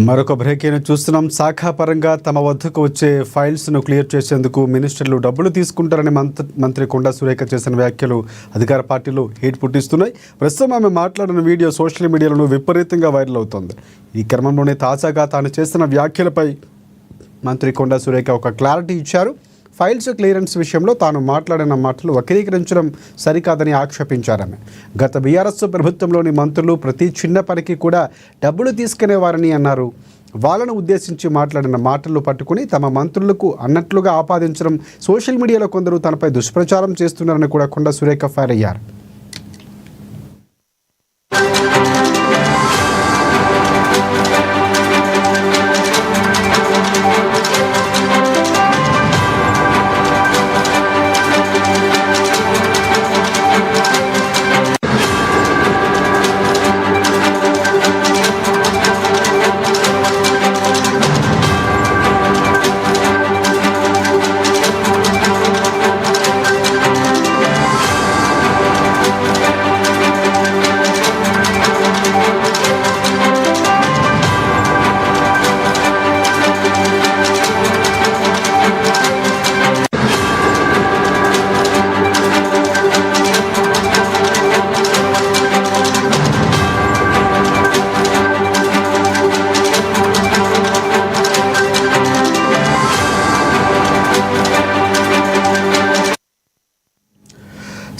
మరొక బ్రేకింగ్ చూస్తున్నాం. శాఖాపరంగా తమ వద్దకు వచ్చే ఫైల్స్ను క్లియర్ చేసేందుకు మినిస్టర్లు డబ్బులు తీసుకుంటారని మంత్రి కొండా సురేఖ చేసిన వ్యాఖ్యలు అధికార పార్టీలో హీట్ పుట్టిస్తున్నాయి. ప్రస్తుతం ఆమె మాట్లాడిన వీడియో సోషల్ మీడియాలో విపరీతంగా వైరల్ అవుతోంది. ఈ క్రమంలోనే తాజాగా తాను చేసిన వ్యాఖ్యలపై మంత్రి కొండా సురేఖ ఒక క్లారిటీ ఇచ్చారు. ఫైల్స్ క్లియరెన్స్ విషయంలో తాను మాట్లాడిన మాటలు వక్రీకరించడం సరికాదని ఆక్షేపించారామె. గత బీఆర్ఎస్ ప్రభుత్వంలోని మంత్రులు ప్రతి చిన్న పనికి కూడా డబ్బులు తీసుకునేవారని అన్నారు. వాళ్ళను ఉద్దేశించి మాట్లాడిన మాటలు పట్టుకుని తమ మంత్రులకు అన్నట్లుగా ఆపాదించడం, సోషల్ మీడియాలో కొందరు తనపై దుష్ప్రచారం చేస్తున్నారని కూడా కొండా సురేఖ ఫైర్ అయ్యారు.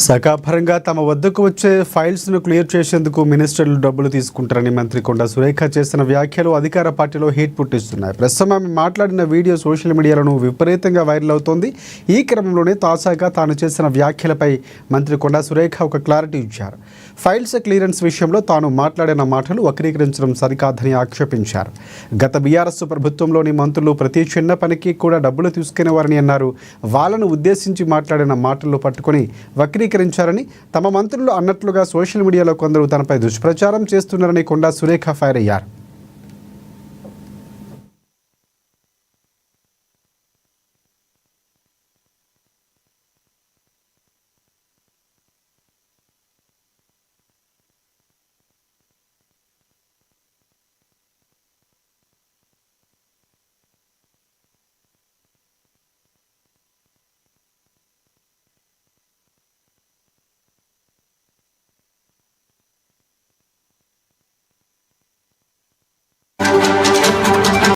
శాఖాపరంగా తమ వద్దకు వచ్చే ఫైల్స్ను క్లియర్ చేసేందుకు మినిస్టర్లు డబ్బులు తీసుకుంటారని మంత్రి కొండా సురేఖ చేసిన వ్యాఖ్యలు అధికార పార్టీలో హీట్ పుట్టిస్తున్నాయి. ప్రస్తుతం ఆమె మాట్లాడిన వీడియో సోషల్ మీడియాలో విపరీతంగా వైరల్ అవుతోంది. ఈ క్రమంలోనే తాజాగా తాను చేసిన వ్యాఖ్యలపై మంత్రి కొండా సురేఖ ఒక క్లారిటీ ఇచ్చారు. ఫైల్స్ క్లియరెన్స్ విషయంలో తాను మాట్లాడిన మాటలు వక్రీకరించడం సరికాదని ఆక్షేపించారు. గత బీఆర్ఎస్ ప్రభుత్వంలోని మంత్రులు ప్రతి చిన్న పనికి కూడా డబ్బులు తీసుకునేవారని అన్నారు. వాళ్ళను ఉద్దేశించి మాట్లాడిన మాటలు పట్టుకొని వక్రీకరించారని, తమ మంత్రులు అన్నట్లుగా సోషల్ మీడియాలో కొందరు తనపై దుష్ప్రచారం చేస్తున్నారని కొండా సురేఖ ఫైర్ అయ్యారు.